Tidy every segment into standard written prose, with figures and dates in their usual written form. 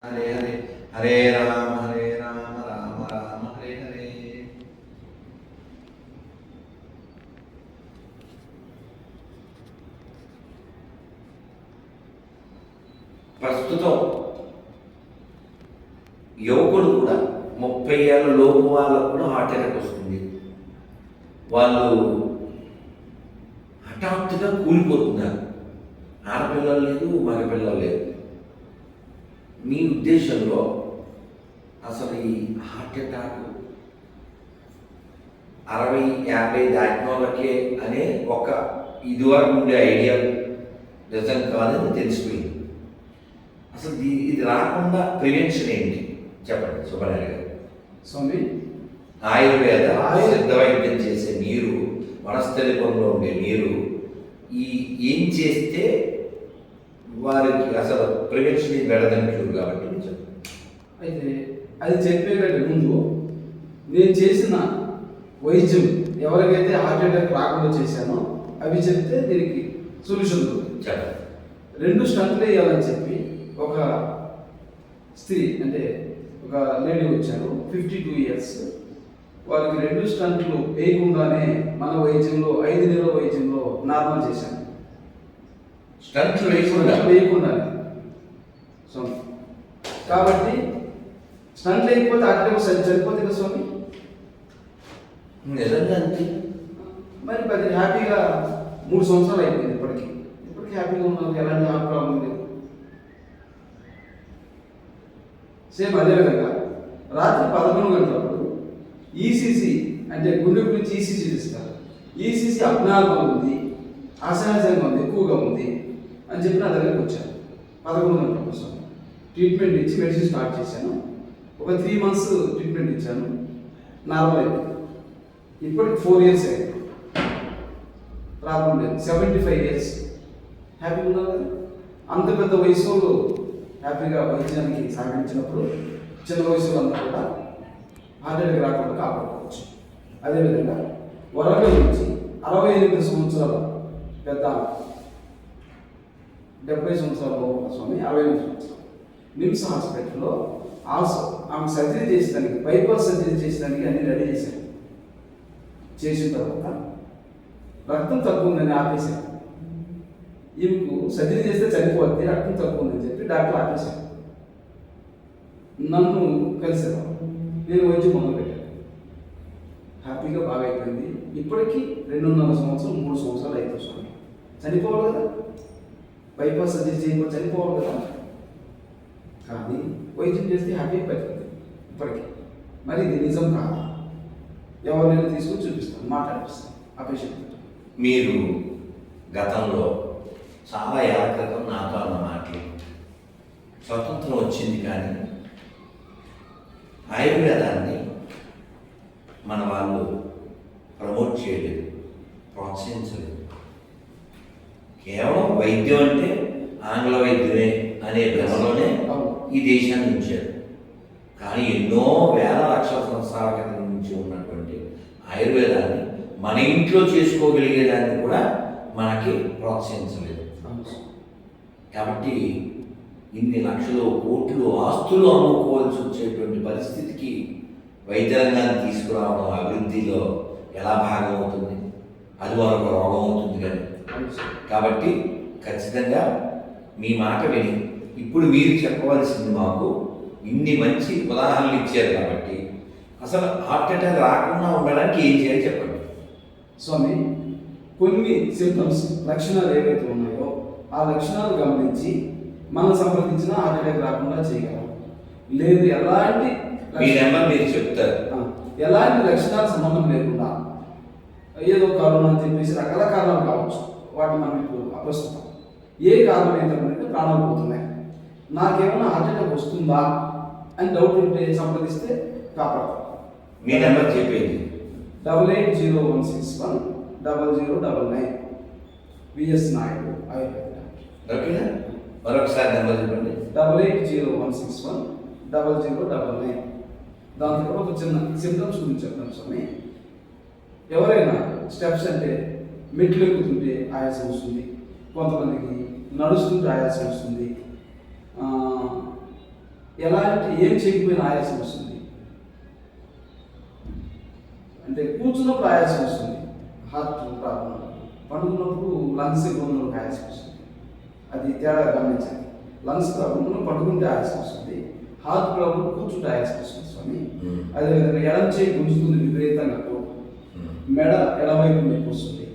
హరే హరే హరే రామ రామ రామ హరే హరే. ప్రస్తుతం యువకులు కూడా 30 ఏళ్ళ లోపు వాళ్ళకు కూడా హార్ట్ అటాక్ వస్తుంది. వాళ్ళు హఠాత్తుగా కూలిపోతున్నారు. ఆడపిల్లలు లేదు, మగపిల్లలు లేదు. మీ ఉద్దేశంలో అసలు ఈ హార్ట్ అటాక్ 60-50 దాటిన వాళ్ళకే అనే ఒక ఇదివరకు ఉండే ఐడియా నిజం కాదని తెలిసిపోయింది. అసలు ఇది రాకుండా ప్రివెన్షన్ ఏంటి చెప్పండి సుబ్రహ్మణ్య గారు. స్వామి, ఆయుర్వేద సిద్ధ వైద్యం చేసే మీరు, వనస్థలిపంలో ఉండే మీరు ఏం చేస్తే వారికి అసలు ప్రివెన్షన్ ఇది బెడదని క్యూర్ కాబట్టి అయితే అది చెప్పేకంటే ముందు నేను చేసిన వైద్యం ఎవరికైతే హార్ట్ అటాక్ రాకుండా చేశానో అవి చెప్తే దీనికి సొల్యూషన్ చెప్పండి. 2 స్టంట్లు వేయాలని చెప్పి ఒక స్త్రీ అంటే ఒక లేడీ వచ్చారు, 52 ఇయర్స్. వాళ్ళకి 2 స్టంట్లు వేయకుండానే మన వైద్యంలో 5 నెలల వైద్యంలో నార్మల్ చేశాను. స్టంట్లు వేయకుండానే. సో కాబట్టి స్టంట్ లేకపోతే అట్లా సరిపోతే కదా స్వామి. నిజంగా అంతే. మరి 10 హ్యాపీగా 3 సంవత్సరాలు అయిపోయింది. ఇప్పటికీ హ్యాపీగా ఉన్నాను, ఎలాంటి హార్ట్ ప్రాబ్లం లేదు. సేమ్ అదేవిధంగా రాత్రి 11 గంటలప్పుడు ఈసీసీ అంటే గుండె గురించి ఈసీసీ తీస్తారు. ఈసీసీ అబ్నార్మల్ ఉంది, అసహజంగా ఉంది, ఎక్కువగా ఉంది అని చెప్పి నా దగ్గరికి వచ్చాను. 11 గంటల కోసం ట్రీట్మెంట్ ఇచ్చి మెడిసిన్ స్టార్ట్ చేశాను. ఒక 3 మంత్స్ ట్రీట్మెంట్ ఇచ్చాను, నార్మల్ అయిపోయింది. ఇప్పటికి 4 ఇయర్స్ అయింది, ప్రాబ్లం లేదు. 75 ఇయర్స్ హ్యాపీగా ఉన్నారు కదా. అంత పెద్ద వయసులో హ్యాపీగా వైద్యానికి సహకరించినప్పుడు చిన్న వయసులో అంతా కూడా హార్ట్ అటాక్ రాకుండా కాపాడుకోవచ్చు. అదేవిధంగా వరంగల్ నుంచి 68 సంవత్సరాల పెద్ద 70 సంవత్సరాల స్వామి, 68 సంవత్సరాలు నిమ్స్ హాస్పిటల్లో ఆల్సో ఆమె సర్జరీ చేసేదానికి, బైపాస్ సర్జరీ చేసేదానికి అన్ని రెడీ చేశాను. చేసిన తర్వాత రక్తం తక్కువ ఉందని ఆపేశాను. ఈమెకు సర్జరీ చేస్తే చనిపోద్ది, రక్తం తక్కువ ఉందని చెప్పి డాక్టర్ ఆపేశాను. నన్ను కలిసారు, నేను వైద్యం మొదలుపెట్టాను. హ్యాపీగా బాగా అయిపోయింది. ఇప్పటికీ 2.5 సంవత్సరం 3 సంవత్సరాలు అయిపోతుంది స్వామి. చనిపోవాలి కదా, బైపాస్ సర్జరీ చేయకపోతే చనిపోవాలి కదా. కానీ వైద్యం చేస్తే హ్యాపీ అయిపోతుంది ఇప్పటికీ. మరి ఇది నిజం కాదు. ఎవరైనా తీసుకొని చూపిస్తాను, మాట్లాడిస్తాను ఆ పేషెంట్. మీరు గతంలో చాలా ఏళ్ల క్రితం నాతో అన్న మాటలు, స్వతంత్రం వచ్చింది కానీ ఆయుర్వేదాన్ని మన వాళ్ళు ప్రమోట్ చేయలేదు, ప్రోత్సహించలేదు. కేవలం వైద్యం అంటే ఆంగ్ల వైద్యమే అనే భ్రమలోనే ఈ దేశాన్ని ఉంచారు. కానీ ఎన్నో వేల లక్షల సంవత్సరాల క్రితం నుంచి ఉన్నటువంటి ఆయుర్వేదాన్ని మన ఇంట్లో చేసుకోగలిగేదాన్ని కూడా మనకి ప్రోత్సహించలేదు. కాబట్టి ఇన్ని లక్షలు కోట్లు ఆస్తులు అమ్ముకోవాల్సి వచ్చేటువంటి పరిస్థితికి వైద్య రంగాన్ని తీసుకురావడం అభివృద్ధిలో ఎలా భాగం అవుతుంది? అది మరొక రోగం అవుతుంది కానీ. కాబట్టి ఖచ్చితంగా మీ మాట విని ఇప్పుడు మీరు చెప్పవలసింది మాకు ఇన్ని మంచి ఉదాహరణలు ఇచ్చారు కాబట్టి అసలు హార్ట్ అటాక్ రాకుండా ఉండడానికి ఏం చేయాలి చెప్పండి స్వామి. కొన్ని సింప్టమ్స్, లక్షణాలు ఏవైతే ఉన్నాయో ఆ లక్షణాలు గమనించి మనం సంప్రదించిన హార్ట్ అటాక్ రాకుండా చేయగలం. లేదు ఎలాంటి మీ నెంబర్ మీరు చెప్తారు, ఎలాంటి లక్షణాలు సంబంధం లేకుండా ఏదో కరోనా అని చెప్పేసి రకరకాల కారణాలు కావచ్చు, వాటిని మనం ఇప్పుడు అప్రస్తుతం. ఏ కారణం ఏంటంటే ప్రాణాలు పోతున్నాయి, నాకేమైనా హార్ట్ అటాక్ వస్తుందా అని డౌట్ ఉంటే సంప్రదిస్తే కాపాడతాం. మీ నెంబర్ చెప్పేది 8801610099 విఎస్ నాయుడు ఆయుర్వేద. ఓకేనా? మరొకసారి నెంబర్ చెప్పండి. 8801610099. దాంతో ఒక చిన్న సింప్టమ్స్ గురించి చెప్తాను స్వామి. ఎవరైనా స్టెప్స్ అంటే మెట్లు ఎక్కుతుంటే ఆయాసం వస్తుంది, కొంతమందికి నడుస్తుంటే ఆయాసం వస్తుంది, ఎలాంటి ఏం చేయకపోయిన ఆయాసం వస్తుంది, అంటే కూర్చున్నప్పుడు ఆయాసం వస్తుంది, హార్ట్ ప్రాబ్లం, పడుకున్నప్పుడు లంగ్స్ ప్రాబ్లం ఆయాసం వస్తుంది. అది తేడా గమనించాలి. లంగ్స్ ప్రాబ్లంలో పడుకుంటే ఆయాసం వస్తుంది, హార్ట్ ప్రాబ్లం కూర్చుంటే ఆయాసం వస్తుంది స్వామి. అదేవిధంగా ఎడం చేయి గుంజుతుంది విపరీతంగా, మెడ ఎడవైపు నొప్పి వస్తుంది,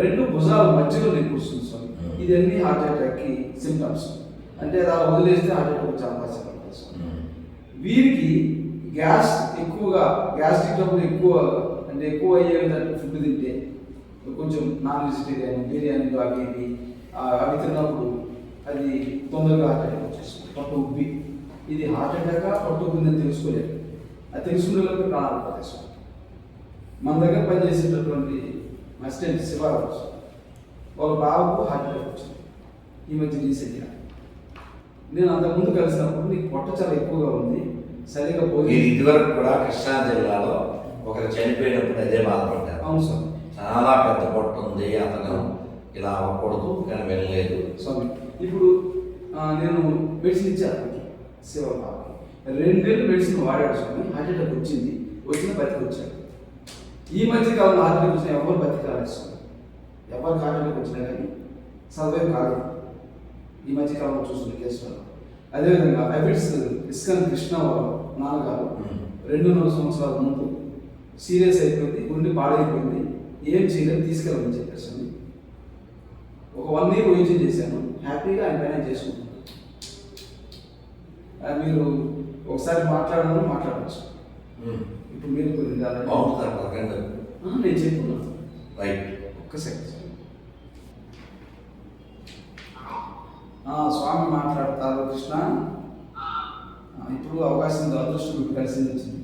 రెండు భుజాల మధ్యలో నొప్పి వస్తుంది స్వామి. ఇదన్నీ హార్ట్ అటాక్కి సిమ్టమ్స్. అంటే అలా వదిలేస్తే హార్ట్ అటాక్ వచ్చే అవకాశం ఉంటుంది స్వామి. వీరికి గ్యాస్ ఎక్కువగా, గ్యాస్ట్రిక్ ట్రబుల్ ఎక్కువ, అంటే ఎక్కువ అయ్యే విధంగా ఫుడ్ తింటే, కొంచెం నాన్ వెజిటేరియన్ బిర్యానీలు అవి ఇవి అవి తిన్నప్పుడు అది తొందరగా హార్ట్ అటాక్ వచ్చేస్తుంది, పట్టు ఉబ్బి. ఇది హార్ట్ అటాక్ పట్టు ఉబ్బిందని తెలుసుకోలేదు. అది తెలుసుకునేలోకి ప్రాణాలు పోతాయి. మన దగ్గర పనిచేసేటటువంటి అసిస్టెంట్ శివరాజు వాళ్ళ బాబుకు హార్ట్ అటాక్ వచ్చింది ఈ మధ్య రీసెంట్గా. నేను అంతకుముందు కలిసినప్పుడు నీకు పొట్ట చాలా ఎక్కువగా ఉంది, సరిగా పోయి. ఇదివరకు కూడా కృష్ణా జిల్లాలో ఒకరు చనిపోయినప్పుడు అదే బాధపడ్డారు. అవును సార్, చాలా పెద్ద పొట్ట ఉంది, అతను ఇలా అవ్వకూడదు కానీ వెళ్ళలేదు స్వామి. ఇప్పుడు నేను మెడిసిన్ ఇచ్చాను శివ బాబు, 2 ఏళ్ళు మెడిసిన్ వాడాడు స్వామి. హార్ట్ అటాక్ వచ్చింది, వచ్చిన బతికి వచ్చాడు. ఈ మధ్య కాలంలో హార్ట్ అటాక్ వచ్చిన ఎవరు బతికి రాలేదు స్వామి. ఎవరికి హార్ట్ అటాక్ వచ్చినా కానీ సర్వైవ్ కాలేదు ఈ మధ్య కాలంలో చూస్తున్న కేసులో. అదేవిధంగా డయాబెటిస్ ఇస్కాన్ కృష్ణ వాళ్ళ నాన్నగారు 2.5 సంవత్సరాల ముందు సీరియస్ అయిపోయింది, గుండె పాడైపోయింది, ఏం చేయలేదు, తీసుకెళ్ళమని చెప్పేసి ఒక 1 ఇయర్ వైద్యం చేశాను. హ్యాపీగా ఆయన పైన చేసుకుంటున్నాను. మీరు ఒకసారి మాట్లాడవచ్చు. ఇప్పుడు మీరు కొన్ని నేను చెప్పుకున్నాను. రైట్, ఒక్క సెకండ్. స్వామి మాట్లాడతారు కృష్ణ. ఇప్పుడు అవకాశం అదృష్టం మీకు కలిసి వచ్చింది.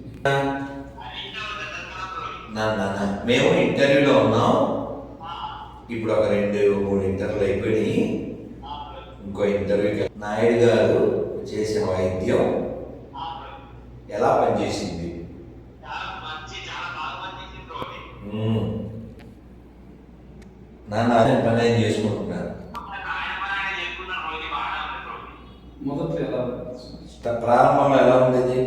మేము ఇంటర్వ్యూలో ఉన్నాం. ఇప్పుడు ఒక 2-3 ఇంటర్వ్యూలు అయిపోయినాయి. ఇంకో ఇంటర్వ్యూకి నాయుడు గారు చేసిన వైద్యం ఎలా పనిచేసింది? నాన్న పని ఏం చేసుకుంటున్నారు? మొదట్లో ఎలా ప్రారంభంలో ఎలా ఉండేది?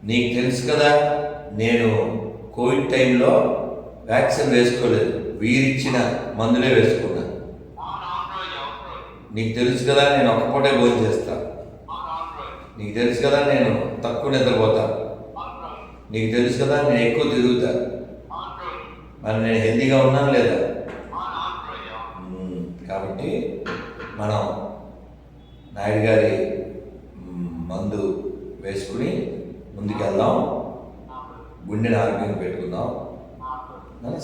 నీకు తెలుసు కదా, నేను కోవిడ్ టైంలో వ్యాక్సిన్ వేసుకోలేదు, వీరిచ్చిన మందులే వేసుకున్నాను. నీకు తెలుసు కదా, నేను ఒక్క పూటే భోజనం చేస్తాను. నీకు తెలుసు కదా, నేను తక్కువ నిద్రపోతా. నీకు తెలుసు కదా, నేను ఎక్కువ తిరుగుతా. మరి నేను హెల్తీగా ఉన్నాను లేదా? కాబట్టి మనం నాయుడు గారి మందు వేసుకుని ముందుకెళ్దాం, గుండెని ఆరోగ్యంగా పెట్టుకుందాం.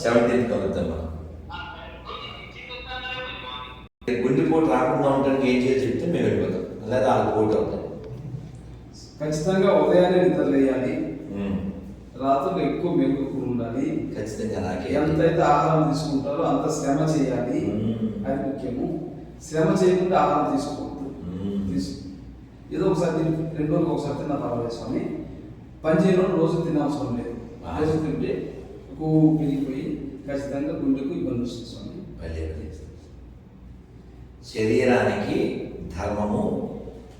17th కలుద్దాం. మనం గుండెపోటు రాకుండా ఉండడానికి ఏం చేసి చెప్తే మేము వెళ్ళిపోతాం, లేదా ఆ పోటు అవుతాం. ఖచ్చితంగా ఉదయాన్నే నిద్రలేయాలి, రాత్రులు ఎక్కువ మెలుగుతూ ఉండాలి. ఖచ్చితంగా నాకే ఎంతైతే ఆహారం తీసుకుంటారో అంత శ్రమ చేయాలి, అది ముఖ్యము. శ్రమ చేయకుండా ఆహారం తీసుకోవద్దు. ఏదో ఒకసారి 2 రోజులకు ఒకసారి తిన్న పర్వాలేదు స్వామి. పని చేయడం రోజు తినవసరం లేదు. రోజు తింటే కొవ్వు పెరిగిపోయి ఖచ్చితంగా గుండెకు ఇబ్బంది వస్తుంది స్వామి. శరీరానికి ధర్మము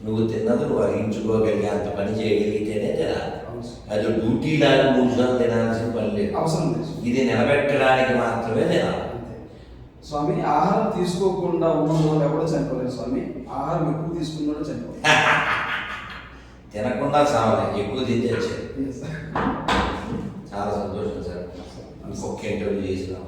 నువ్వు తిన్నది నువ్వు అరిగించుకోగలిగే అంత పని చేయగలిగితేనే తినాలి. అది డ్యూటీ లాగా 3 సార్లు తినాల్సిన పని లేదు, అవసరం లేదు. ఇది నిలబెట్టడానికి మాత్రమే తినాలి స్వామి. ఆహారం తీసుకోకుండా ఉన్న వాళ్ళు ఎవడో చనిపోలేదు స్వామి. ఆహారం ఎక్కువ తీసుకున్నా చనిపోలేదు. తినకుండా చావాలి, ఎక్కువ తింటే చాలా సంతోషం సార్. ఇంకొక ఇంటర్వ్యూ చేసినాం.